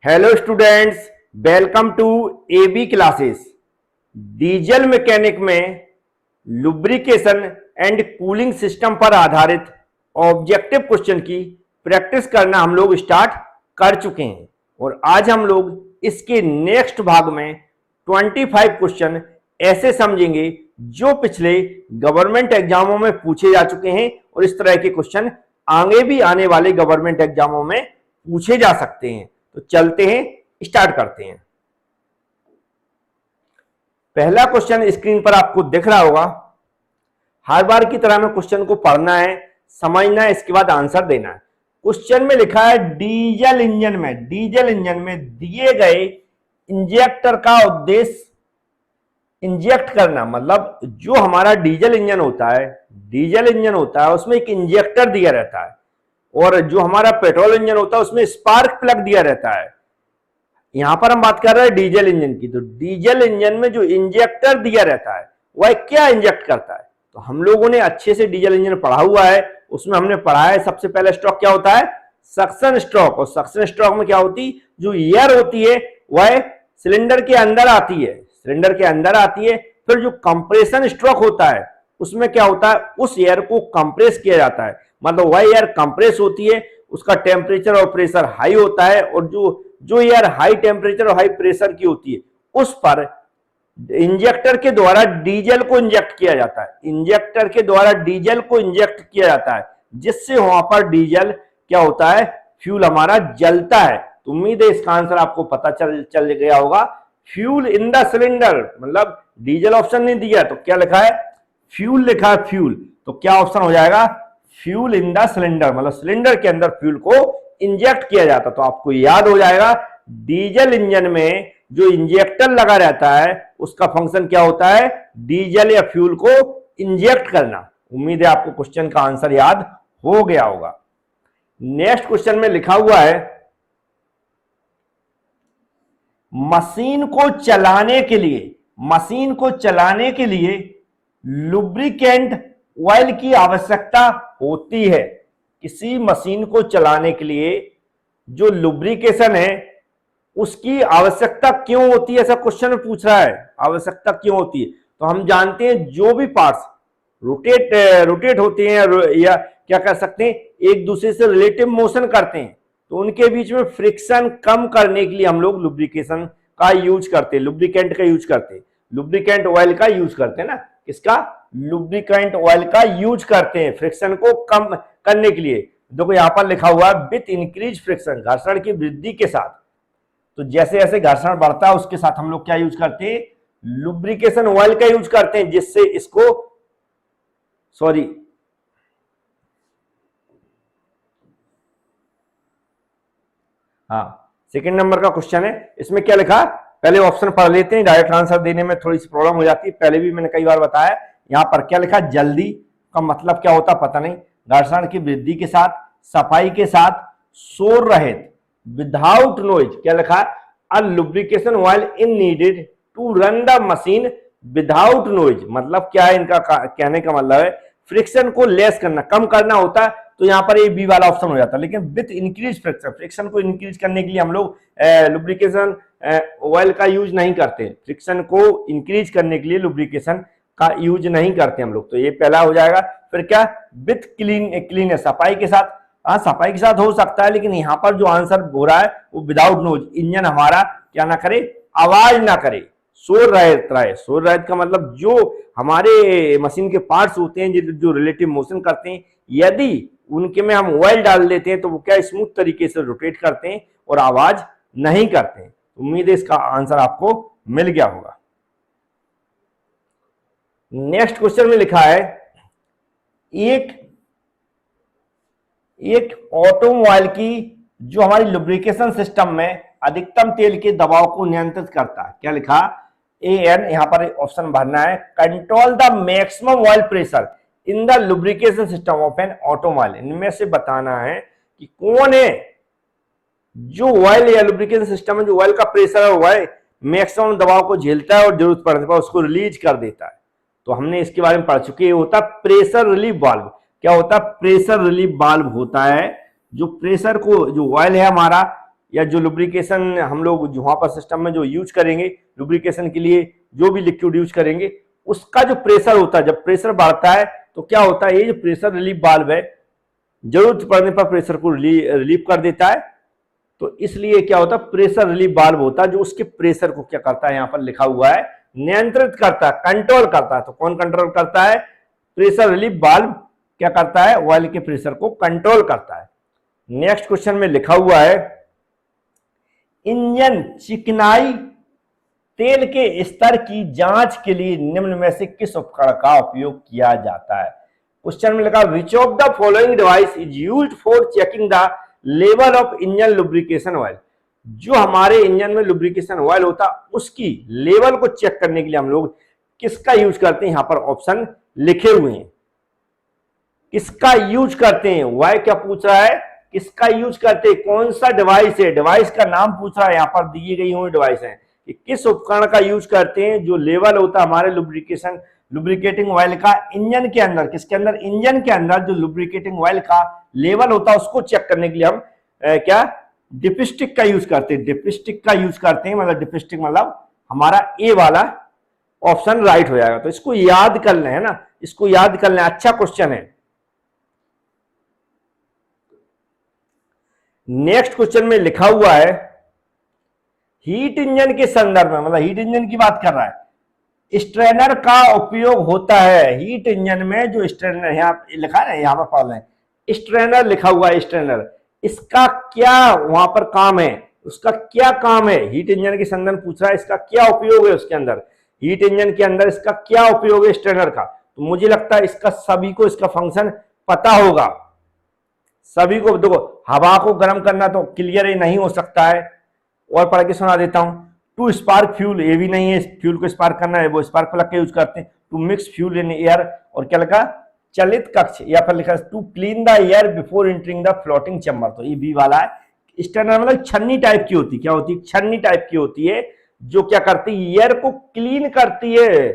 Hello students, welcome to AB classes. Diesel mechanic में lubrication and cooling system पर आधारित objective question की practice करना हम लोग स्टार्ट कर चुके हैं और आज हम लोग इसके नेक्स्ट भाग में 25 क्वेश्चन ऐसे समझेंगे जो पिछले गवर्नमेंट एग्जामों में पूछे जा चुके हैं और इस तरह के क्वेश्चन आगे भी आने वाले गवर्नमेंट एग्जामों में पूछे जा सकते हैं। तो चलते हैं, स्टार्ट करते हैं। पहला क्वेश्चन स्क्रीन पर आपको दिख रहा होगा। हर बार की तरह में क्वेश्चन को पढ़ना है, समझना है, इसके बाद आंसर देना है। क्वेश्चन में लिखा है डीजल इंजन में दिए गए इंजेक्टर का उद्देश्य इंजेक्ट करना, मतलब जो हमारा डीजल इंजन होता है उसमें एक इंजेक्टर दिया रहता है और जो हमारा पेट्रोल इंजन होता है उसमें स्पार्क प्लग दिया रहता है। यहां पर हम बात कर रहे हैं डीजल इंजन की। तो डीजल इंजन में जो इंजेक्टर दिया रहता है वह क्या इंजेक्ट करता है? तो हम लोगों ने अच्छे से डीजल इंजन पढ़ा हुआ है, उसमें हमने पढ़ा है सबसे पहले स्ट्रोक क्या होता है, सक्शन स्ट्रोक। और सक्शन स्ट्रोक में क्या होती, जो एयर होती है वह सिलेंडर के अंदर आती है। फिर जो कंप्रेशन स्ट्रोक होता है उसमें क्या होता है, उस एयर को कंप्रेस किया जाता है, मतलब वह एयर कंप्रेस होती है, उसका टेम्परेचर और प्रेशर हाई होता है और जो एयर हाई टेम्परेचर और हाई प्रेशर की होती है उस पर इंजेक्टर के द्वारा डीजल को इंजेक्ट किया जाता है, जिससे वहां पर डीजल क्या होता है, फ्यूल हमारा जलता है। तो उम्मीद है इसका आंसर आपको पता चल गया होगा। फ्यूल इन द सिलेंडर, मतलब डीजल ऑप्शन नहीं दिया तो क्या लिखा है, फ्यूल लिखा है, फ्यूल। तो क्या ऑप्शन हो जाएगा, फ्यूल इन द सिलेंडर, मतलब सिलेंडर के अंदर फ्यूल को इंजेक्ट किया जाता। तो आपको याद हो जाएगा डीजल इंजन में जो इंजेक्टर लगा रहता है उसका फंक्शन क्या होता है, डीजल या फ्यूल को इंजेक्ट करना। उम्मीद है आपको क्वेश्चन का आंसर याद हो गया होगा। नेक्स्ट क्वेश्चन में लिखा हुआ है मशीन को चलाने के लिए लुब्रिकेंट ऑयल की आवश्यकता होती है। किसी मशीन को चलाने के लिए जो लुब्रिकेशन है उसकी आवश्यकता क्यों होती है, ऐसा क्वेश्चन पूछ रहा है, आवश्यकता क्यों होती है। तो हम जानते हैं जो भी पार्ट्स रोटेट होते हैं या क्या कर सकते हैं, एक दूसरे से रिलेटिव मोशन करते हैं, तो उनके बीच में फ्रिक्शन कम करने के लिए हम लोग लुब्रिकेशन का यूज करते हैं, लुब्रिकेंट का यूज करते हैं, लुब्रिकेंट ऑयल का यूज करते हैं ना, किसका, लुब्रिकेंट ऑयल का यूज करते हैं फ्रिक्शन को कम करने के लिए। देखो यहां पर लिखा हुआ है विथ इंक्रीज फ्रिक्शन, घर्षण की वृद्धि के साथ। तो जैसे जैसे घर्षण बढ़ता है उसके साथ हम लोग क्या यूज करते हैं, लुब्रिकेशन ऑयल का यूज करते हैं, जिससे इसको सेकंड नंबर का क्वेश्चन है। इसमें क्या लिखा, पहले ऑप्शन पढ़ लेते हैं, डायरेक्ट आंसर देने में थोड़ी सी प्रॉब्लम हो जाती है। पहले भी मैंने कई बार बताया। यहां पर क्या लिखा, जल्दी का मतलब क्या होता पता नहीं, घर्षण की वृद्धि के साथ, सफाई के साथ, शोर रहित, विदाउट नॉइज। क्या लिखा, a lubrication oil in needed to run the machine without noise. मतलब क्या है, इनका कहने का मतलब है फ्रिक्शन को लेस करना, कम करना होता है। तो यहां पर ये बी वाला ऑप्शन हो जाता है। लेकिन विथ इंक्रीज फ्रिक्शन को इंक्रीज करने के लिए हम लोग लुब्रिकेशन ऑयल का यूज नहीं करते, फ्रिक्शन को इंक्रीज करने के लिए लुब्रिकेशन का यूज नहीं करते हम लोग। तो ये पहला हो जाएगा। फिर क्या, विथ क्लीन, सफाई के साथ। हाँ, सफाई के साथ हो सकता है, लेकिन यहाँ पर जो आंसर हो रहा है वो विदाउट नॉइज, इंजन हमारा क्या ना करे, आवाज ना करे, शोर रहित रहे। शोर रहित का मतलब जो हमारे मशीन के पार्ट्स होते हैं जो रिलेटिव मोशन करते हैं, यदि उनके में हम ऑयल डाल देते हैं तो वो क्या स्मूथ तरीके से रोटेट करते हैं और आवाज नहीं करते हैं। उम्मीद है इसका आंसर आपको मिल गया होगा। नेक्स्ट क्वेश्चन में लिखा है एक ऑटोमोबाइल की जो हमारी लुब्रिकेशन सिस्टम में अधिकतम तेल के दबाव को नियंत्रित करता है। क्या लिखा, AN, यहां पर ऑप्शन भरना है, control the maximum oil pressure in the lubrication system of an automobile. इनमें से बताना है कि कौन है जो ऑयल या लुब्रिकेशन सिस्टम में जो ऑयल का प्रेशर है वह मैक्सिमम दबाव को झेलता है और जरूरत पड़ने पर उसको रिलीज कर देता है। तो हमने इसके बारे में पढ़ चुके हैं, होता प्रेशर रिलीफ वाल्व। क्या होता है, प्रेशर रिलीफ वाल्व होता है जो प्रेशर को, जो ऑयल है हमारा या जो लुब्रिकेशन हम लोग जो वहां पर सिस्टम में जो यूज करेंगे लुब्रिकेशन के लिए, जो भी लिक्विड यूज करेंगे, उसका जो प्रेशर होता है, जब प्रेशर बढ़ता है तो क्या होता है, ये जो प्रेशर रिलीफ वाल्व है जरूरत पड़ने पर प्रेशर को रिलीव कर देता है। तो इसलिए क्या होता है, प्रेशर रिलीफ वाल्व होता है जो उसके प्रेशर को क्या करता है, यहां पर लिखा हुआ है नियंत्रित करता है, कंट्रोल करता है। तो कौन कंट्रोल करता है, प्रेशर रिलीफ वाल्व क्या करता है, ऑयल के प्रेशर को कंट्रोल करता है। नेक्स्ट क्वेश्चन में लिखा हुआ है इंजन चिकनाई तेल के स्तर की जांच के लिए निम्न में से किस उपकरण का उपयोग किया जाता है। क्वेश्चन में लिखा which of the following device is used for checking the level of engine lubrication oil. जो हमारे इंजन में लुब्रिकेशन ऑयल होता उसकी लेवल को चेक करने के लिए हम लोग किसका यूज करते हैं, यहां पर ऑप्शन लिखे हुए हैं, किसका यूज करते हैं। वह क्या पूछ रहा है, किसका यूज करते हैं, कौन सा डिवाइस है, डिवाइस का नाम पूछ रहा है। यहां पर दिए गई हुई डिवाइस है कि किस उपकरण का यूज करते हैं जो लेवल होता है हमारे लुब्रिकेटिंग ऑयल का इंजन के अंदर, किसके अंदर, इंजन के अंदर जो लुब्रिकेटिंग ऑयल का लेवल होता है उसको चेक करने के लिए हम क्या डिपिस्टिक का यूज करते हैं, डिपिस्टिक का यूज करते हैं। मतलब डिपिस्टिक मतलब हमारा ए वाला ऑप्शन राइट हो जाएगा। तो इसको याद कर लें, है ना, इसको याद कर लें, अच्छा क्वेश्चन है। नेक्स्ट क्वेश्चन में लिखा हुआ है हीट इंजन के संदर्भ में, मतलब हीट इंजन की बात कर रहा है, स्ट्रेनर का उपयोग होता है। हीट इंजन में जो स्ट्रेनर यहां लिखा है ना, यहां पर पढ़ लें, स्ट्रेनर लिखा हुआ है, स्ट्रेनर, इसका क्या वहां पर काम है, उसका क्या काम है, हीट इंजन के संदर्भ पूछ रहा है, इसका क्या उपयोग है उसके अंदर, हीट इंजन के अंदर इसका क्या उपयोग है स्ट्रेनर का। तो मुझे लगता है इसका सभी को इसका फंक्शन पता होगा, सभी को। देखो हवा को गर्म करना तो क्लियर ही नहीं हो सकता है, और पढ़ के सुना देता हूं। टू स्पार्क फ्यूल, ये भी नहीं है, फ्यूल को स्पार्क करना है, वो स्पार्क प्लग का यूज करते हैं। To mix fuel in air, और क्या लिखा, चलित कक्ष, या फिर लिखा to clean the air before entering the floating chamber. तो ये बी वाला है। स्ट्रेनर मतलब छन्नी टाइप की होती है, क्या होती है, छन्नी टाइप की होती है, जो क्या करती है, एयर को क्लीन करती है।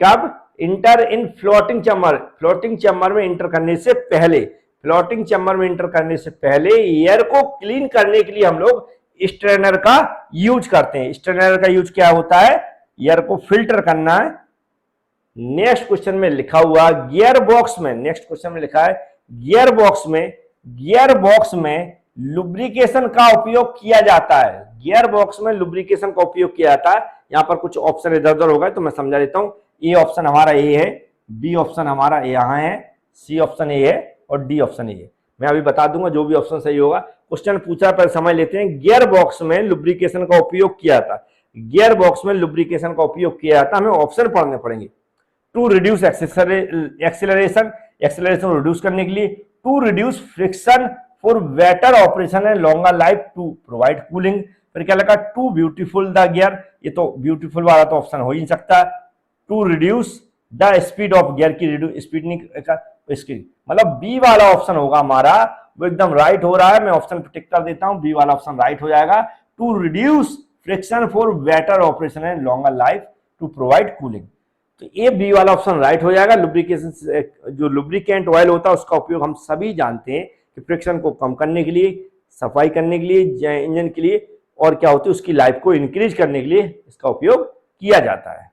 कब, इंटर इन फ्लोटिंग चैम्बर, फ्लोटिंग चैम्बर में इंटर करने से पहले, फ्लोटिंग चैम्बर में इंटर करने से पहले एयर को क्लीन करने के लिए हम लोग स्ट्रेनर का यूज करते हैं। स्ट्रेनर का यूज क्या होता है, एयर को फिल्टर करना है। नेक्स्ट क्वेश्चन में लिखा हुआ गियर बॉक्स में, नेक्स्ट क्वेश्चन में लिखा है गियर बॉक्स में लुब्रिकेशन का उपयोग किया जाता है। गियर बॉक्स में लुब्रिकेशन का उपयोग किया जाता है। यहां पर कुछ ऑप्शन इधर उधर होगा तो मैं समझा देता हूं। ए ऑप्शन हमारा ए है, बी ऑप्शन हमारा यहां है, सी ऑप्शन ए है, और डी ऑप्शन ए है। मैं अभी बता दूंगा जो भी ऑप्शन सही होगा। क्वेश्चन पूछा पर समझ लेते हैं। गियर बॉक्स में लुब्रिकेशन का उपयोग किया था, गियर बॉक्स में लुब्रिकेशन का उपयोग किया जाता, हमें ऑप्शन पढ़ने पड़ेंगे। To reduce acceleration, acceleration reduce करने के लिए। To reduce friction for better operation and longer life. To provide cooling. फिर क्या लगा, टू ब्यूटीफुल द गियर, ये तो ब्यूटीफुल वाला तो ऑप्शन हो ही नहीं सकता। To reduce the speed of gear की रिड्यूस स्पीड नहीं, इसकी मतलब बी वाला ऑप्शन होगा हमारा, वो एकदम राइट हो रहा है। मैं ऑप्शन पे टिक कर देता हूं, बी वाला ऑप्शन राइट हो जाएगा। To reduce friction for better operation and longer life, to provide cooling. तो ये बी वाला ऑप्शन राइट हो जाएगा। लुब्रिकेशन, जो लुब्रिकेंट ऑयल होता है उसका उपयोग हम सभी जानते हैं कि फ्रिक्शन को कम करने के लिए, सफाई करने के लिए, इंजन के लिए, और क्या होती है उसकी लाइफ को इंक्रीज करने के लिए इसका उपयोग किया जाता है।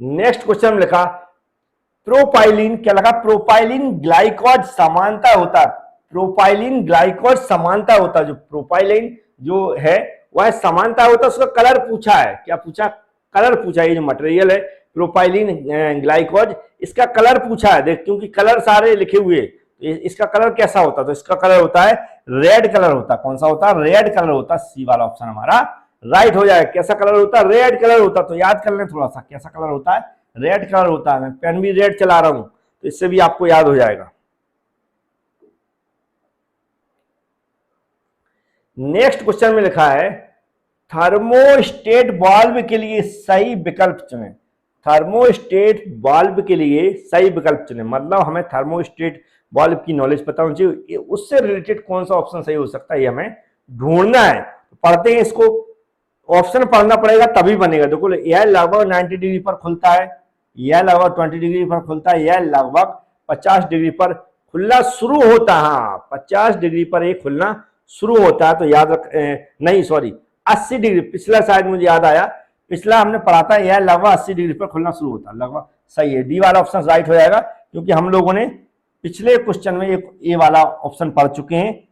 नेक्स्ट क्वेश्चन में लिखा प्रोपाइलिन, क्या लगा, प्रोपाइलिन ग्लाइकोज समानता होता है। प्रोपाइलिन ग्लाइकोज समानता होता है। जो प्रोपाइलिन जो है वह समानता होता है। उसका कलर पूछा है, क्या पूछा, कलर पूछा। ये जो मटेरियल है प्रोपाइलिन ग्लाइकोज, इसका कलर पूछा है। देख, क्योंकि कलर सारे लिखे हुए, इसका कलर कैसा होता है, तो इसका कलर होता है रेड कलर होता है। कौन सा होता है, रेड कलर होता है। सी वाला ऑप्शन हमारा राइट हो जाएगा। कैसा कलर होता है, रेड कलर होता है। तो याद कर लें थोड़ा सा, कैसा कलर होता है, रेड कलर होता है। मैं पेन भी रेड चला रहा हूं तो इससे भी आपको याद हो जाएगा। नेक्स्ट क्वेश्चन में लिखा है थर्मोस्टेट वाल्व के लिए सही विकल्प चुने। थर्मोस्टेट वाल्व के लिए सही विकल्प चुने, मतलब हमें थर्मोस्टेट वाल्व की नॉलेज पता होनी चाहिए। उससे रिलेटेड कौन सा ऑप्शन सही हो सकता है ये हमें ढूंढना है। पढ़ते हैं इसको, ऑप्शन पढ़ना पड़ेगा तभी बनेगा। देखो यह लगभग 90 डिग्री पर खुलता है, यह लगभग 20 डिग्री पर खुलता है, यह लगभग 50 डिग्री पर खुलना शुरू होता है। हाँ, 50 डिग्री पर ये खुलना शुरू होता है। तो याद रख, नहीं सॉरी 80 डिग्री, पिछला शायद मुझे याद आया, पिछला हमने पढ़ा था यह लगभग 80 डिग्री पर खुलना शुरू होता है, लगभग सही है। डी वाला ऑप्शन राइट हो जाएगा, क्योंकि हम लोगों ने पिछले क्वेश्चन में ए वाला ऑप्शन पढ़ चुके हैं।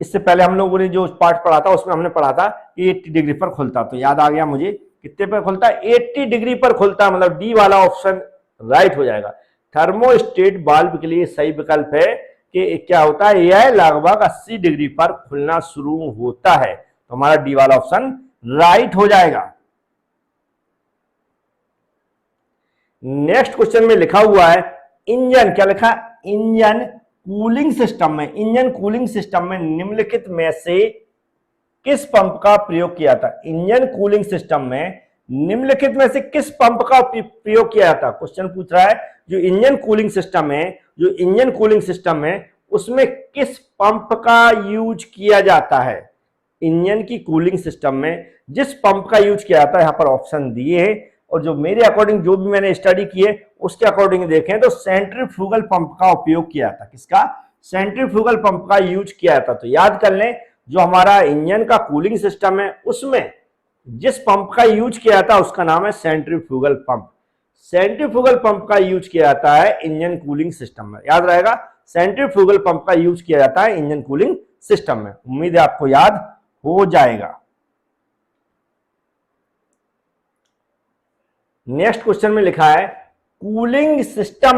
इससे पहले हम लोगों ने जो पार्ट पढ़ा था उसमें हमने पढ़ा था 80 डिग्री पर खुलता, तो याद आ गया मुझे। कितने पर खुलता है? 80 डिग्री पर खुलता, मतलब डी वाला ऑप्शन राइट हो जाएगा। थर्मोस्टेट बाल्ब के लिए सही विकल्प है कि क्या होता है, यह लगभग 80 डिग्री पर खुलना शुरू होता है। तो हमारा डी वाला ऑप्शन राइट हो जाएगा। नेक्स्ट क्वेश्चन में लिखा हुआ है इंजन, क्या लिखा? इंजन कूलिंग सिस्टम में, इंजन कूलिंग सिस्टम में निम्नलिखित में से किस पंप का प्रयोग किया था? इंजन कूलिंग सिस्टम में निम्नलिखित में से किस पंप का प्रयोग किया जाता? क्वेश्चन पूछ रहा है जो इंजन कूलिंग सिस्टम है, जो इंजन कूलिंग सिस्टम है उसमें किस पंप का यूज किया जाता है? इंजन की कूलिंग सिस्टम में जिस पंप का यूज किया जाता है, यहां पर ऑप्शन दिए हैं, और जो मेरे अकॉर्डिंग जो भी मैंने स्टडी की है उसके अकॉर्डिंग देखें तो सेंट्रीफ्यूगल पंप का उपयोग किया था। किसका? सेंट्रीफ्यूगल पंप का यूज किया था। तो याद कर लें, जो हमारा इंजन का कूलिंग सिस्टम है उसमें जिस पंप का यूज किया जाता है उसका नाम है सेंट्रीफ्यूगल पंप। सेंट्रीफ्यूगल पंप का यूज किया जाता है इंजन कूलिंग सिस्टम में, याद रहेगा, सेंट्रीफ्यूगल पंप का यूज किया जाता है इंजन कूलिंग सिस्टम में। उम्मीद है आपको याद हो जाएगा। नेक्स्ट क्वेश्चन में लिखा है कूलिंग सिस्टम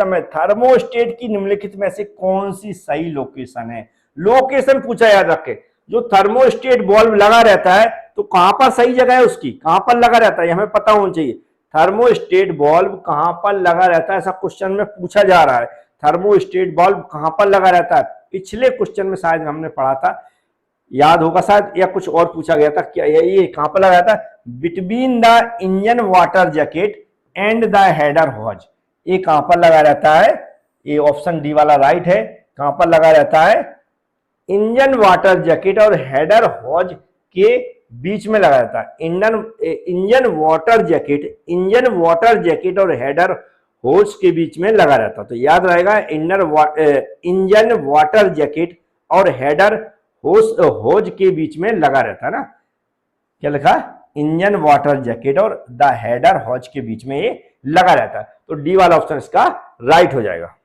में थर्मोस्टेट की निम्नलिखित में से कौन सी सही लोकेशन है? लोकेशन पूछा, याद रखे। जो थर्मोस्टेट बल्ब लगा रहता है तो कहां पर सही जगह है उसकी, कहां पर लगा रहता है, हमें पता होना चाहिए। थर्मोस्टेट बल्ब कहां पर लगा रहता है, ऐसा क्वेश्चन में पूछा जा रहा है। थर्मोस्टेट बल्ब कहां पर लगा रहता है? पिछले क्वेश्चन में शायद हमने पढ़ा था, याद होगा शायद, या कुछ और पूछा गया था, क्या ये कहां पर लगा रहता है? Between the engine water jacket and the header hose. ये कहां पर लगा रहता है? ये ऑप्शन डी वाला राइट है। कहां पर लगा रहता है? इंजन वाटर जैकेट और हेडर हॉज के बीच में लगा रहता है। इंजन वाटर जैकेट और हेडर होज के बीच में लगा रहता है। तो याद रहेगा, इंजन वाटर जैकेट और हेडर होज के बीच में लगा रहता है ना। क्या लिखा? इंजन वाटर जैकेट और द हेडर हॉज के बीच में ये लगा रहता है। तो डी वाला ऑप्शन इसका राइट हो जाएगा।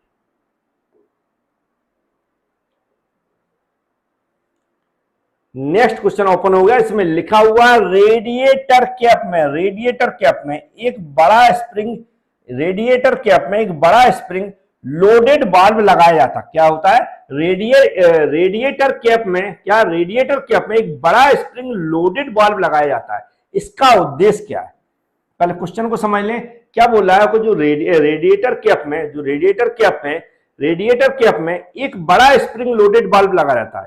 नेक्स्ट क्वेश्चन ओपन हो गया, इसमें लिखा हुआ रेडिएटर कैप में एक बड़ा स्प्रिंग लोडेड बाल्ब लगाया जाता। क्या होता है? रेडिएटर कैप में एक बड़ा स्प्रिंग लोडेड बाल्ब लगाया जाता है। इसका उद्देश्य क्या है? पहले क्वेश्चन को समझ लें। क्या बोल रहा है? जो रेडिएटर कैप में एक बड़ा स्प्रिंग लोडेड बाल्ब लगा रहता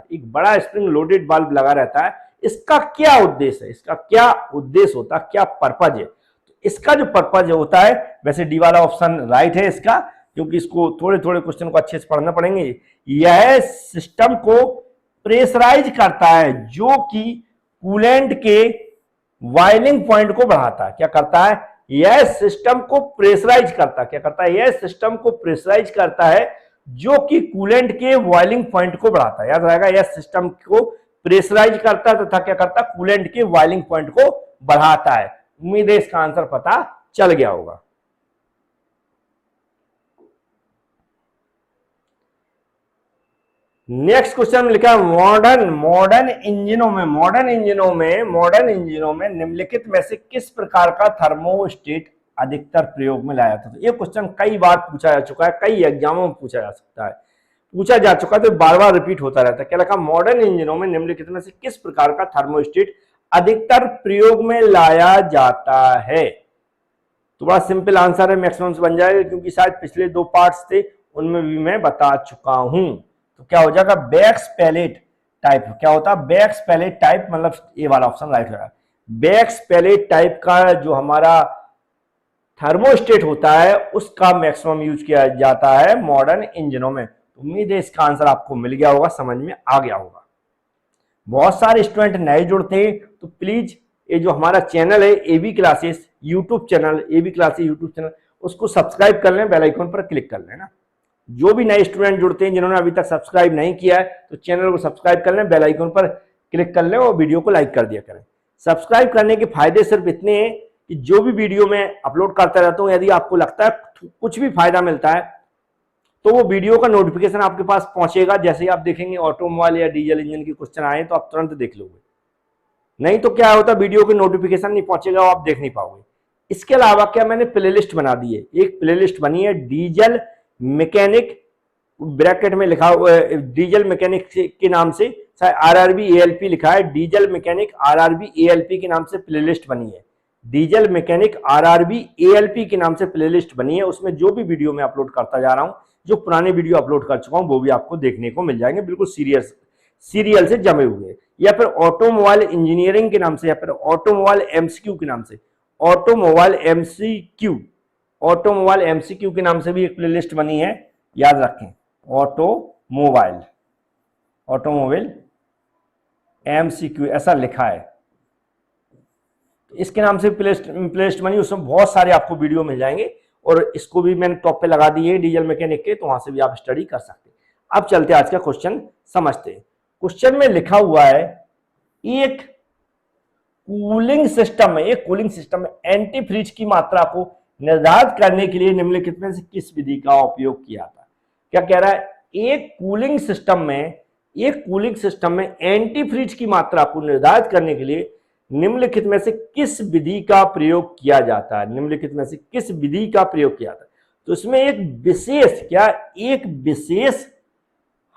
है। इसका क्या उद्देश्य है? इसका क्या उद्देश्य होता है? क्या पर्पज है? तो इसका जो पर्पज होता है, वैसे डी वाला ऑप्शन राइट है इसका, क्योंकि इसको थोड़े क्वेश्चन को अच्छे से पढ़ना पड़ेंगे। यह सिस्टम को प्रेशराइज करता है, जो कि कूलेंट के बॉइलिंग पॉइंट को बढ़ाता है। क्या करता है? यह सिस्टम को प्रेशराइज करता है। क्या करता है? यह सिस्टम को प्रेशराइज करता है, जो कि कूलेंट के बॉइलिंग पॉइंट को बढ़ाता है। याद रहेगा, यह सिस्टम को प्रेशराइज करता है तथा क्या करता है? कूलेंट के बॉइलिंग पॉइंट को बढ़ाता है। उम्मीद है इसका आंसर पता चल गया होगा। नेक्स्ट क्वेश्चन में लिखा है मॉडर्न इंजनों में निम्नलिखित में से किस प्रकार का थर्मोस्टेट अधिकतर प्रयोग में लाया जाता है? तो ये क्वेश्चन कई बार पूछा जा चुका है, कई एग्जामों में पूछा जा चुका है, तो बार बार रिपीट होता रहता है। क्या लिखा? मॉडर्न इंजनों में निम्नलिखित में से किस प्रकार का थर्मोस्टेट अधिकतर प्रयोग में लाया जाता है? तो बड़ा सिंपल आंसर है, मैक्सिमम बन जाएगा, क्योंकि शायद पिछले 2 पार्ट्स थे उनमें भी मैं बता चुका हूं। तो क्या हो जाएगा? Wax pellet type. क्या होता है? बैक्स पैलेट टाइप, मतलब ये वाला ऑप्शन राइट हो जाएगा। बैक्स पैलेट टाइप का जो हमारा थर्मोस्टेट होता है उसका मैक्सिमम यूज किया जाता है मॉडर्न इंजनों में। उम्मीद है इसका आंसर आपको मिल गया होगा, समझ में आ गया होगा। बहुत सारे स्टूडेंट नए जुड़ते हैं, तो प्लीज ये जो हमारा चैनल है एबी क्लासेस यूट्यूब चैनल, उसको सब्सक्राइब कर लें, बेल आइकन पर क्लिक कर लेना। जो भी नए स्टूडेंट जुड़ते हैं जिन्होंने अभी तक सब्सक्राइब नहीं किया है तो चैनल को सब्सक्राइब कर लें, बेल आइकन पर क्लिक कर लें और वीडियो को लाइक कर दिया करें। सब्सक्राइब करने के फायदे सिर्फ इतने हैं कि जो भी वीडियो मैं अपलोड करता रहता हूं, यदि आपको लगता है कुछ भी फायदा मिलता है तो वो वीडियो का नोटिफिकेशन आपके पास पहुंचेगा। जैसे ही आप देखेंगे ऑटोमोबाइल या डीजल इंजन के क्वेश्चन आए तो आप तुरंत देख लोगे, नहीं तो क्या होता वीडियो के नोटिफिकेशन नहीं पहुंचेगा, आप देख नहीं पाओगे। इसके अलावा क्या मैंने प्लेलिस्ट बना दी है, एक प्लेलिस्ट बनी है डीजल मैकेनिक, ब्रैकेट में लिखा हुआ डीजल मैकेनिक के नाम से, आरआरबी एएलपी लिखा है, डीजल मैकेनिक आरआरबी एएलपी के नाम से प्लेलिस्ट बनी है। डीजल मैकेनिक आरआरबी एएलपी के नाम से प्लेलिस्ट बनी है। उसमें जो भी वीडियो मैं अपलोड करता जा रहा हूं, जो पुराने वीडियो अपलोड कर चुका हूं, वो भी आपको देखने को मिल जाएंगे, बिल्कुल सीरियल से जमे हुए। या फिर ऑटोमोबाइल इंजीनियरिंग के नाम से, या फिर ऑटोमोबाइल एमसीक्यू के नाम से, ऑटोमोबाइल एमसीक्यू, ऑटोमोबाइल एमसीक्यू के नाम से भी एक प्लेलिस्ट बनी है, याद रखें। ऑटोमोबाइल, ऑटोमोबाइल एमसीक्यू ऐसा लिखा है, इसके नाम से प्लेलिस्ट बनी, उसमें बहुत सारे आपको वीडियो मिल जाएंगे और इसको भी मैंने टॉप पे लगा दिए डीजल मैकेनिक के, तो वहां से भी आप स्टडी कर सकते हैं। अब चलते हैं आज का क्वेश्चन समझते हैं। क्वेश्चन में लिखा हुआ है एक कूलिंग सिस्टम में, एक कूलिंग सिस्टम में एंटी फ्रीज की मात्रा को निर्धारित करने के लिए निम्नलिखित में से किस विधि का उपयोग किया था। क्या कह रहा है, एक कूलिंग सिस्टम में, एक कूलिंग सिस्टम में एंटी फ्रीज की मात्रा को निर्धारित करने के लिए निम्नलिखित में से किस विधि का प्रयोग किया जाता है, निम्नलिखित में से किस विधि का प्रयोग किया जाता है। तो इसमें एक विशेष, क्या एक विशेष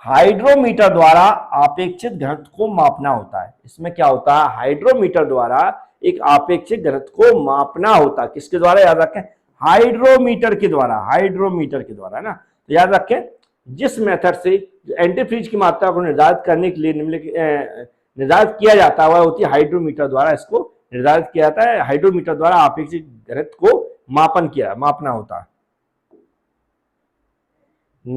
हाइड्रोमीटर द्वारा आपेक्षिक घनत्व को मापना होता है। इसमें क्या होता है, हाइड्रोमीटर द्वारा एक आपेक्षिक घनत्व को मापना होता है। किसके द्वारा, याद रखें, हाइड्रोमीटर के द्वारा, हाइड्रोमीटर के द्वारा, है ना। तो याद रखें, जिस मेथड से एंटी फ्रीज की मात्रा को निर्धारित करने के लिए निर्धारित किया जाता है वह होती है हाइड्रोमीटर द्वारा, इसको निर्धारित किया जाता है। हाइड्रोमीटर द्वारा आपेक्षिक घनत्व को मापना होता है।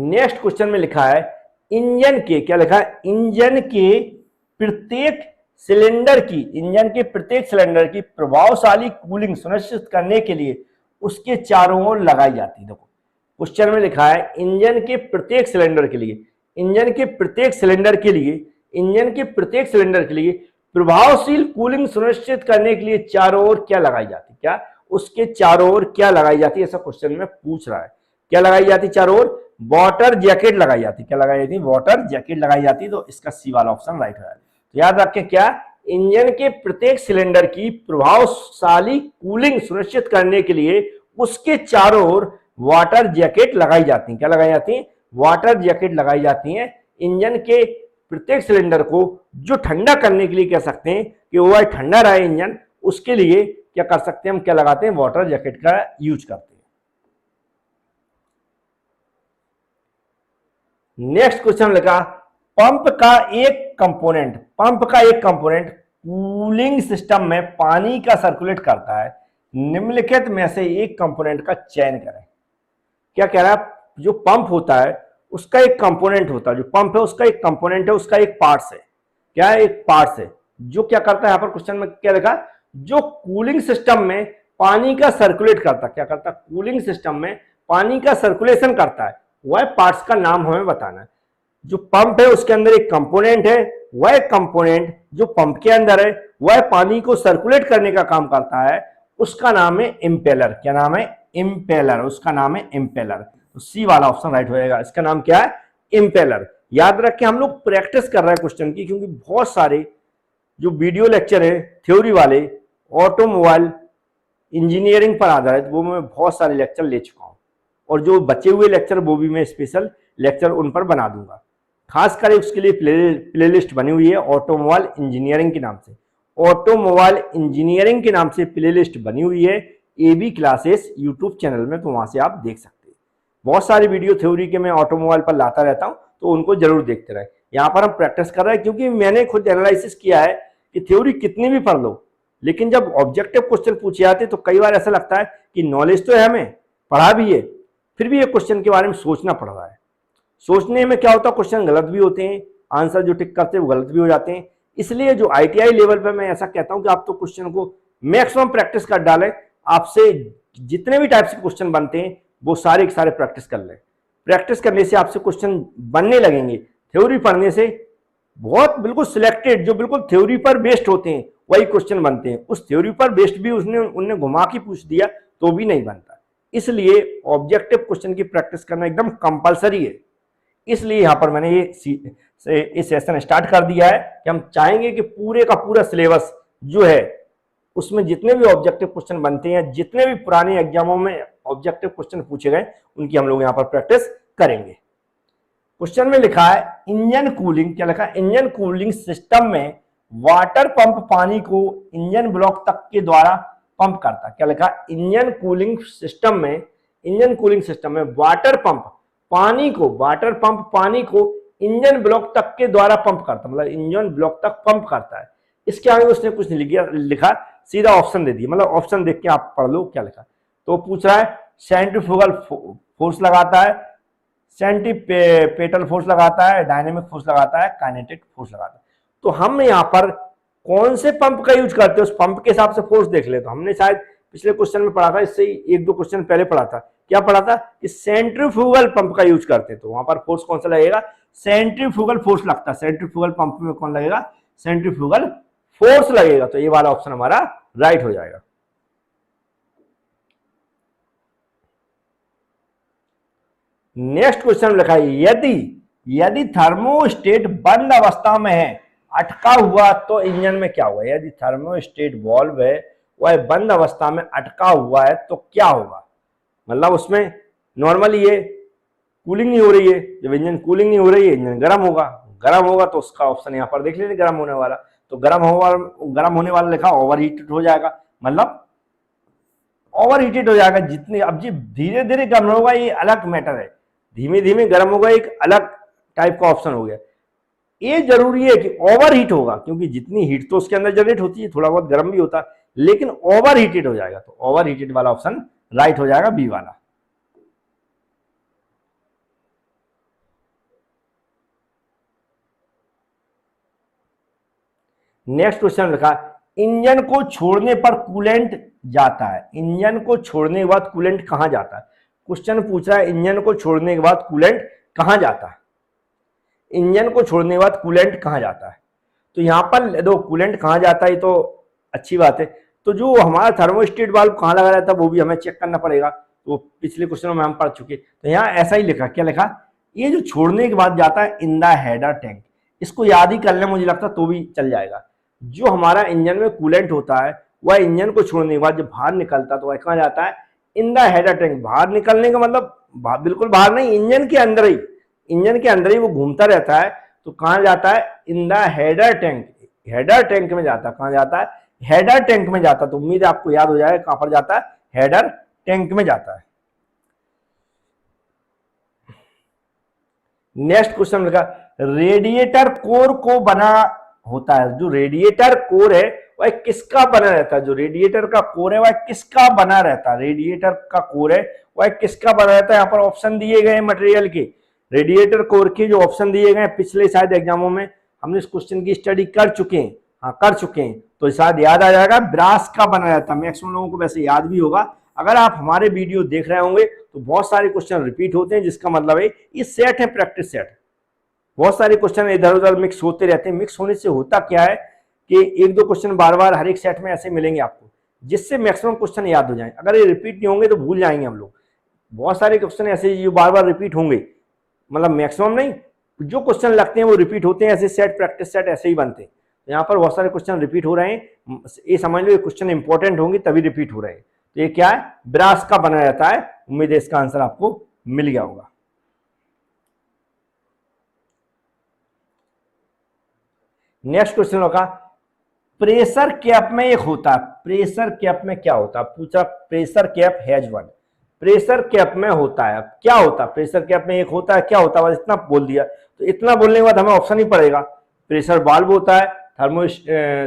नेक्स्ट क्वेश्चन में लिखा है इंजन के, क्या लिखा है, इंजन के प्रत्येक सिलेंडर की, इंजन के प्रत्येक सिलेंडर की प्रभावशाली कूलिंग सुनिश्चित करने के लिए उसके चारों ओर लगाई जाती है। देखो क्वेश्चन में लिखा है इंजन के प्रत्येक सिलेंडर के लिए, इंजन के प्रत्येक सिलेंडर के लिए, इंजन के प्रत्येक सिलेंडर के लिए प्रभावशील कूलिंग सुनिश्चित करने के लिए चारों ओर क्या लगाई जाती, क्या उसके चारों ओर क्या लगाई जाती है, ऐसा क्वेश्चन में पूछ रहा है। क्या लगाई जाती चारों ओर, वाटर जैकेट लगाई जाती, क्या लगाई जाती, वाटर जैकेट लगाई जाती। तो इसका सी वाला ऑप्शन राइट है। तो याद रखें, क्या इंजन के प्रत्येक सिलेंडर की प्रभावशाली कूलिंग सुनिश्चित करने के लिए उसके चारों ओर वाटर जैकेट लगाई जाती, क्या लगाई जाती है, वाटर जैकेट लगाई जाती है। इंजन के प्रत्येक सिलेंडर को जो ठंडा करने के लिए कह सकते हैं कि वो ठंडा रहे इंजन, उसके लिए क्या कर सकते हैं हम, क्या लगाते हैं, वाटर जैकेट का यूज करते हैं। नेक्स्ट क्वेश्चन लिखा पंप का एक कंपोनेंट, पंप का एक कंपोनेंट कूलिंग सिस्टम में पानी का सर्कुलेट करता है, निम्नलिखित में से एक कंपोनेंट का चयन करें। क्या कह रहा है, जो पंप होता है उसका एक कंपोनेंट होता है, जो पंप है उसका एक कंपोनेंट है, उसका एक पार्ट्स है, क्या है, एक पार्ट्स है, जो क्या करता है, यहां पर क्वेश्चन में क्या लिखा, जो कूलिंग सिस्टम में पानी का सर्कुलेट करता है, क्या करता है, कूलिंग सिस्टम में पानी का सर्कुलेशन करता है, वह पार्ट्स का नाम हमें बताना है। जो पंप है उसके अंदर एक कंपोनेंट है, वह कंपोनेंट जो पंप के अंदर है वह पानी को सर्कुलेट करने का काम करता है, उसका नाम है इंपेलर। क्या नाम है, इंपेलर, उसका नाम है इंपेलर। तो सी वाला ऑप्शन राइट होएगा, इसका नाम क्या है, इंपेलर। याद रखें, हम लोग प्रैक्टिस कर रहे हैं क्वेश्चन की, क्योंकि बहुत सारे जो वीडियो लेक्चर है थ्योरी वाले ऑटोमोबाइल इंजीनियरिंग पर आधारित, वो मैं बहुत सारे लेक्चर ले चुका हूं, और जो बचे हुए लेक्चर वो भी मैं स्पेशल लेक्चर उन पर बना दूंगा। खासकर उसके लिए प्लेलिस्ट बनी हुई है ऑटोमोबाइल इंजीनियरिंग के नाम से, ऑटोमोबाइल इंजीनियरिंग के नाम से प्लेलिस्ट बनी हुई है एबी क्लासेस यूट्यूब चैनल में, तो वहां से आप देख सकते हैं। बहुत सारे वीडियो थ्योरी के मैं ऑटोमोबाइल पर लाता रहता हूं, तो उनको जरूर देखते रहे। यहाँ पर हम प्रैक्टिस कर रहे हैं, क्योंकि मैंने खुद एनालिसिस किया है कि थ्योरी कितनी भी पढ़ लो, लेकिन जब ऑब्जेक्टिव क्वेश्चन पूछे जाते तो कई बार ऐसा लगता है कि नॉलेज तो है, हमें पढ़ा भी है, फिर भी एक क्वेश्चन के बारे में सोचना पड़ रहा है। सोचने में क्या होता है, क्वेश्चन गलत भी होते हैं, आंसर जो टिक करते हैं वो गलत भी हो जाते हैं। इसलिए जो आईटीआई लेवल पे मैं ऐसा कहता हूं कि आप तो क्वेश्चन को मैक्सिमम प्रैक्टिस कर डालें, आपसे जितने भी टाइप के क्वेश्चन बनते हैं वो सारे के सारे प्रैक्टिस कर लें। प्रैक्टिस करने से आपसे क्वेश्चन बनने लगेंगे। थ्योरी पढ़ने से बहुत बिल्कुल सिलेक्टेड जो बिल्कुल थ्योरी पर बेस्ड होते हैं वही क्वेश्चन बनते हैं। उस थ्योरी पर बेस्ड भी उनने घुमा के पूछ दिया तो भी नहीं बनता। इसलिए ऑब्जेक्टिव क्वेश्चन की प्रैक्टिस करना एकदम कंपलसरी है। इसलिए यहां पर मैंने ये सेशन स्टार्ट कर दिया है कि हम चाहेंगे कि पूरे का पूरा सिलेबस जो है उसमें जितने भी ऑब्जेक्टिव क्वेश्चन बनते हैं, जितने भी पुराने एग्जामों में ऑब्जेक्टिव क्वेश्चन पूछे गए, उनकी हम लोग यहां पर प्रैक्टिस करेंगे। क्वेश्चन में लिखा है इंजन कूलिंग, क्या लिखा है, इंजन कूलिंग सिस्टम में वाटर पंप पानी को इंजन ब्लॉक तक के द्वारा पंप करता है। क्या लिखा है, इंजन कूलिंग सिस्टम में वाटर पंप पानी को इंजन ब्लॉक तक के द्वारा पंप करता, मतलब इंजन ब्लॉक तक पंप करता है। इसके आगे उसने कुछ नहीं लिखा, सीधा ऑप्शन दे दिया, मतलब ऑप्शन देख के आप पढ़ लो क्या लिखा। तो पूछ रहा है सेंट्रीफ्यूगल फोर्स लगाता है, सेंट्रीपेटल फोर्स लगाता है, डायनेमिक फोर्स लगाता है, काइनेटिक फोर्स लगाता है। तो हम यहाँ पर कौन से पंप का यूज करते हैं उस पंप के हिसाब से फोर्स देख ले। तो हमने शायद पिछले क्वेश्चन में पढ़ा था, इससे एक दो क्वेश्चन पहले पढ़ा था, क्या पढ़ा था कि सेंट्रीफ्यूगल पंप का यूज करते हैं। तो वहां पर फोर्स कौन सा लगेगा, सेंट्रीफ्यूगल फोर्स लगता है। सेंट्रीफ्यूगल पंप में कौन लगेगा, सेंट्रीफ्यूगल फोर्स लगेगा। तो ये वाला ऑप्शन हमारा राइट हो जाएगा। नेक्स्ट क्वेश्चन लिखा है यदि थर्मोस्टेट बंद अवस्था में है, अटका हुआ, तो इंजन में क्या होगा। यदि थर्मोस्टेट वाल्व है वह बंद अवस्था में अटका हुआ है तो क्या होगा, मतलब उसमें नॉर्मली ये कूलिंग नहीं हो रही है। जब इंजन कूलिंग नहीं हो रही है इंजन गर्म होगा तो उसका ऑप्शन यहाँ पर देख लीजिए गर्म होने वाला। तो गर्म होने वाला लिखा ओवर हीटेड हो जाएगा, मतलब ओवर हीटेड हो जाएगा। जितनी अब जी धीरे धीरे गर्म होगा ये अलग मैटर है, धीमे धीमे गर्म होगा एक अलग टाइप का ऑप्शन हो गया। ये जरूरी है कि ओवर हीट होगा, क्योंकि जितनी हीट तो उसके अंदर जनरेट होती है, थोड़ा बहुत गर्म भी होता है, लेकिन ओवर हीटेड हो जाएगा। तो ओवर हीटेड वाला ऑप्शन राइट हो जाएगा, बी वाला। नेक्स्ट क्वेश्चन लिखा इंजन को छोड़ने पर कूलेंट जाता है। इंजन को छोड़ने के बाद कूलेंट कहां जाता है। क्वेश्चन पूछ रहा है इंजन को छोड़ने के बाद कूलेंट कहां जाता है, इंजन को छोड़ने के बाद कूलेंट कहां जाता है। तो यहां पर दो कूलेंट कहां जाता है तो अच्छी बात है। तो जो हमारा थर्मोस्टेट वाल्व कहां लगा रहता है वो भी हमें चेक करना पड़ेगा, तो पिछले क्वेश्चन में हम पढ़ चुके। तो यहाँ ऐसा ही लिखा, क्या लिखा, ये जो छोड़ने के बाद जाता है इन द हेडर टैंक। इसको याद ही कर लें मुझे लगता तो भी चल जाएगा। जो हमारा इंजन में कूलेंट होता है वह इंजन को छोड़ने के बाद जब बाहर निकलता है तो वह कहां जाता है, इन द हेडर टैंक। बाहर निकलने का मतलब बिल्कुल बाहर नहीं, इंजन के अंदर ही वो घूमता रहता है। तो कहां जाता है, in the header tank. Header tank में जाता है, कहां जाता है, हेडर टैंक में जाता है। तो उम्मीद है आपको याद हो जाएगा कहां पर जाता है, हेडर टैंक में जाता है। नेक्स्ट क्वेश्चन लिखा रेडिएटर कोर को बना होता है। जो रेडिएटर कोर है वह किसका बना रहता है, जो रेडिएटर का कोर है वह किसका बना रहता है, रेडिएटर का कोर है वह किसका बना रहता है। यहाँ पर ऑप्शन दिए गए मटेरियल के, रेडिएटर कोर के जो ऑप्शन दिए गए पिछले शायद एग्जामों में हमने इस क्वेश्चन की स्टडी कर चुके हैं, तो शायद याद आ जाएगा, ब्रास का बना रहता है। मैक्सिमम लोगों को वैसे याद भी होगा, अगर आप हमारे वीडियो देख रहे होंगे तो बहुत सारे क्वेश्चन रिपीट होते हैं, जिसका मतलब है ये सेट है, प्रैक्टिस सेट। बहुत सारे क्वेश्चन इधर उधर मिक्स होते रहते हैं। मिक्स होने से होता क्या है कि एक दो क्वेश्चन बार बार हर एक सेट में ऐसे मिलेंगे आपको, जिससे मैक्सिमम क्वेश्चन याद हो जाएं। अगर ये रिपीट नहीं होंगे तो भूल जाएंगे हम लोग। बहुत सारे क्वेश्चन ऐसे जो बार बार रिपीट होंगे, मतलब मैक्सिमम नहीं, जो क्वेश्चन लगते हैं वो रिपीट होते हैं। ऐसे सेट, प्रैक्टिस सेट ऐसे ही बनते हैं। यहाँ पर बहुत सारे क्वेश्चन रिपीट हो रहे हैं, ये समझ लो ये क्वेश्चन इंपॉर्टेंट होंगे तभी रिपीट हो रहे हैं। तो ये क्या है, ब्रास का बना रहता है। उम्मीद है इसका आंसर आपको मिल गया होगा। नेक्स्ट क्वेश्चन होगा प्रेशर कैप में एक होता है, प्रेशर कैप में क्या होता है, पूछा pressure cap has one. Pressure cap में होता है, क्या होता है, प्रेशर कैप में एक होता है, क्या होता है, बस इतना बोल दिया। तो इतना बोलने के बाद हमें ऑप्शन ही पड़ेगा। प्रेशर वाल्व होता है,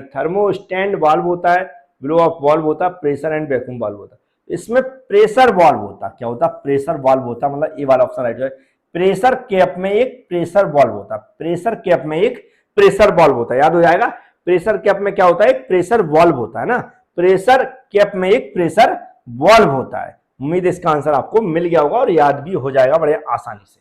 थर्मोस्टैंड वाल्व होता है, ब्लो अप वाल्व होता है, प्रेशर एंड वैक्यूम वाल्व होता है। इसमें प्रेशर वाल्व होता है, क्या होता है, प्रेशर वाल्व होता है, मतलब ये वाला ऑप्शन राइट है। प्रेशर कैप में एक प्रेशर वाल्व होता है, प्रेशर कैप में एक प्रेशर वाल्व होता है, याद हो जाएगा। प्रेशर कैप में क्या होता है, एक प्रेशर वाल्व होता है ना, प्रेशर कैप में एक प्रेशर वाल्व होता है। उम्मीद है इसका आंसर आपको मिल गया होगा और याद भी हो जाएगा बड़े आसानी से।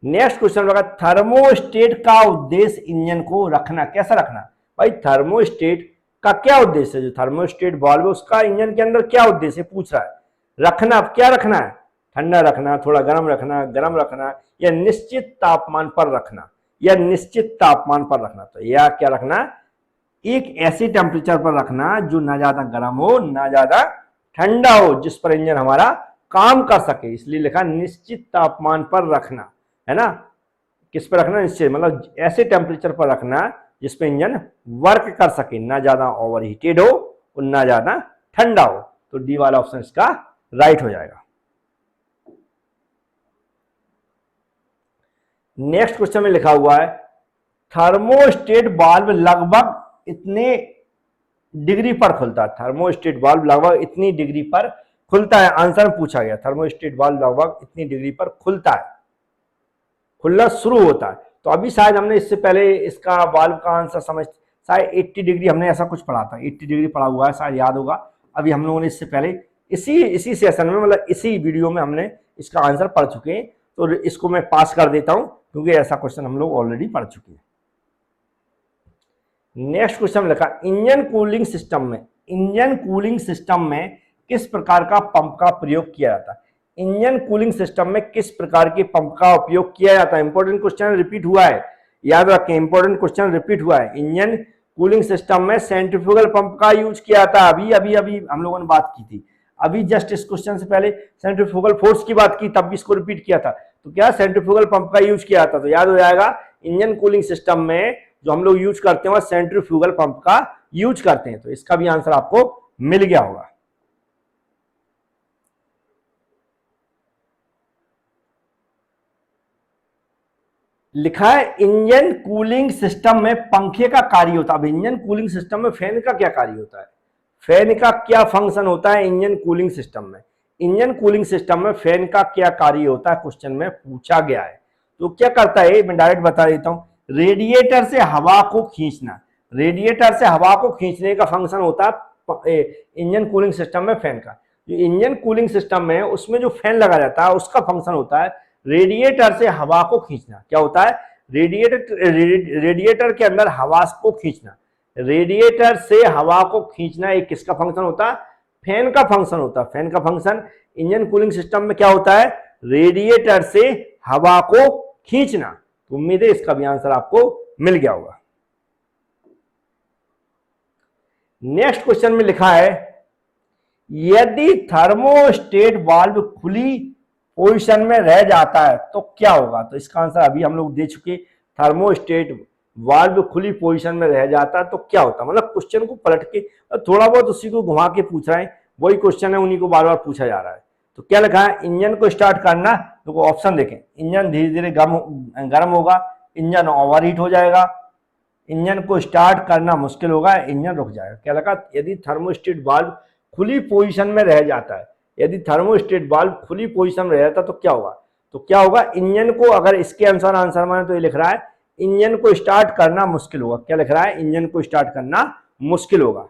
नेक्स्ट क्वेश्चन लगा, थर्मोस्टेट का उद्देश्य इंजन को रखना, कैसा रखना? भाई थर्मोस्टेट का क्या उद्देश्य है? जो थर्मोस्टेट वाल्व है उसका इंजन के अंदर क्या उद्देश्य पूछ रहा है। रखना, अब क्या रखना है? ठंडा रखना, थोड़ा गर्म रखना, गर्म रखना, या निश्चित तापमान पर रखना, या निश्चित तापमान पर रखना। तो या क्या रखना? एक ऐसी टेम्परेचर पर रखना जो ना ज्यादा गर्म हो ना ज्यादा ठंडा हो, जिस पर इंजन हमारा काम कर सके, इसलिए लिखा निश्चित तापमान पर रखना, है ना। किस पर रखना? निश्चित, मतलब ऐसे टेम्परेचर पर रखना जिसपे इंजन वर्क कर सके, ना ज्यादा ओवर हीटेड हो और ना ज्यादा ठंडा हो। तो डी वाला ऑप्शन इसका राइट हो जाएगा। नेक्स्ट क्वेश्चन में लिखा हुआ है, थर्मोस्टेट वाल्व लगभग इतने डिग्री पर खुलता है। थर्मोस्टेट वाल्व लगभग इतनी डिग्री पर खुलता है। आंसर में पूछा गया थर्मोस्टेट वाल्व लगभग इतनी डिग्री पर खुलता है, खुलना शुरू होता है। तो अभी शायद हमने इससे पहले इसका वाल्व का आंसर समझ, शायद 80 डिग्री हमने ऐसा कुछ पढ़ा था, 80 डिग्री पढ़ा हुआ है, शायद याद होगा। अभी हम लोगों ने इससे पहले इसी सेशन में, मतलब इसी वीडियो में हमने इसका आंसर पढ़ चुके हैं। तो इसको मैं पास कर देता हूं क्योंकि ऐसा क्वेश्चन हम लोग ऑलरेडी पढ़ चुके हैं। नेक्स्ट क्वेश्चन लिखा, इंजन कूलिंग सिस्टम में किस प्रकार का पंप का प्रयोग किया जाता है? इंजन कूलिंग सिस्टम में किस प्रकार के पंप का उपयोग किया जाता है? इंपॉर्टेंट क्वेश्चन रिपीट हुआ है, याद रखें, इंपॉर्टेंट क्वेश्चन रिपीट हुआ है। इंजन कूलिंग सिस्टम में सेंट्रीफ्यूगल पंप का यूज किया था। अभी हम लोगों ने बात की थी, अभी जस्ट इस क्वेश्चन से पहले सेंट्रीफ्यूगल फोर्स की बात की, तब भी इसको रिपीट किया था। तो क्या सेंट्रीफ्यूगल पंप का यूज किया था? तो याद हो जाएगा, इंजन कूलिंग सिस्टम में जो हम लोग यूज करते हैं वह सेंट्रीफ्यूगल पंप का यूज करते हैं। तो इसका भी आंसर आपको मिल गया होगा। लिखा है, इंजन कूलिंग सिस्टम में पंखे का कार्य होता है। अब इंजन कूलिंग सिस्टम में फैन का क्या कार्य होता है? फैन का क्या फंक्शन होता है इंजन कूलिंग सिस्टम में? इंजन कूलिंग सिस्टम में फैन का क्या कार्य होता है, क्वेश्चन में पूछा गया है। तो क्या करता है, मैं डायरेक्ट बता देता हूं, रेडिएटर से हवा को खींचना। रेडिएटर से हवा को खींचने का फंक्शन होता है इंजन कूलिंग सिस्टम में फैन का। जो इंजन कूलिंग सिस्टम में उसमें जो फैन लगा रहता है उसका फंक्शन होता है रेडिएटर से हवा को खींचना। क्या होता है? रेडिएटर के अंदर हवा को खींचना। रेडिएटर से हवा को खींचना एक किसका फंक्शन होता है? फैन का फंक्शन होता है। फैन का फंक्शन इंजन कूलिंग सिस्टम में क्या होता है? रेडिएटर से हवा को खींचना। तो उम्मीद है इसका भी आंसर आपको मिल गया होगा। नेक्स्ट क्वेश्चन में लिखा है, यदि थर्मोस्टेट वाल्व खुली पोजीशन में रह जाता है तो क्या होगा? तो इसका आंसर अभी हम लोग दे चुके, थर्मोस्टेट वाल्व खुली पोजीशन में रह जाता है तो क्या होता है। मतलब क्वेश्चन को पलट के थोड़ा बहुत उसी को घुमा के पूछ रहे हैं, वही क्वेश्चन है, उन्हीं को बार बार पूछा जा रहा है। तो क्या लिखा है? इंजन को स्टार्ट करना, तो ऑप्शन देखें, इंजन धीरे धीरे गर्म होगा, इंजन ओवरहीट हो जाएगा, इंजन को स्टार्ट करना मुश्किल होगा, इंजन रुक जाएगा। क्या लिखा? यदि थर्मोस्टेट वाल्व खुली पोजीशन में रह जाता है, यदि थर्मोस्टेट वाल्व खुली पोजीशन में रह जाता है तो क्या होगा? तो क्या होगा? इंजन को, अगर इसके अनुसार आंसर माने तो ये लिख रहा है इंजन को स्टार्ट करना मुश्किल होगा। क्या लिख रहा है? इंजन को स्टार्ट करना मुश्किल होगा।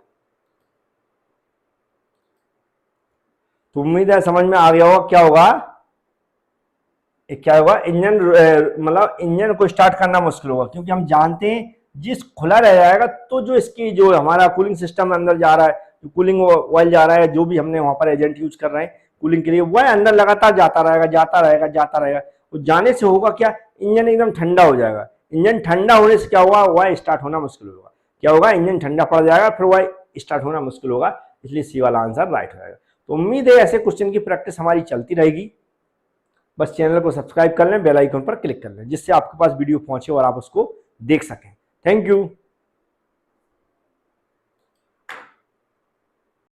तो उम्मीद है समझ में आ गया होगा क्या होगा। क्या होगा? इंजन, मतलब इंजन को स्टार्ट करना मुश्किल होगा, क्योंकि हम जानते हैं जिस खुला रह जाएगा तो जो इसकी जो हमारा कूलिंग सिस्टम अंदर जा रहा है, कूलिंग ऑयल जा रहा है, जो भी हमने वहां पर एजेंट यूज कर रहे हैं कूलिंग के लिए, वह अंदर लगातार जाता रहेगा जाता रहेगा जाता रहेगा। तो जाने से होगा क्या? इंजन एकदम ठंडा हो जाएगा। इंजन ठंडा होने से क्या होगा? वह स्टार्ट होना मुश्किल होगा। क्या होगा? इंजन ठंडा पड़ जाएगा, फिर वह स्टार्ट होना मुश्किल होगा। इसलिए सी वाला आंसर राइट हो जाएगा। तो उम्मीद है ऐसे क्वेश्चन की प्रैक्टिस हमारी चलती रहेगी। बस चैनल को सब्सक्राइब कर लें, बेल आइकन पर क्लिक कर लें, जिससे आपके पास वीडियो पहुंचे और आप उसको देख सकें। Thank you.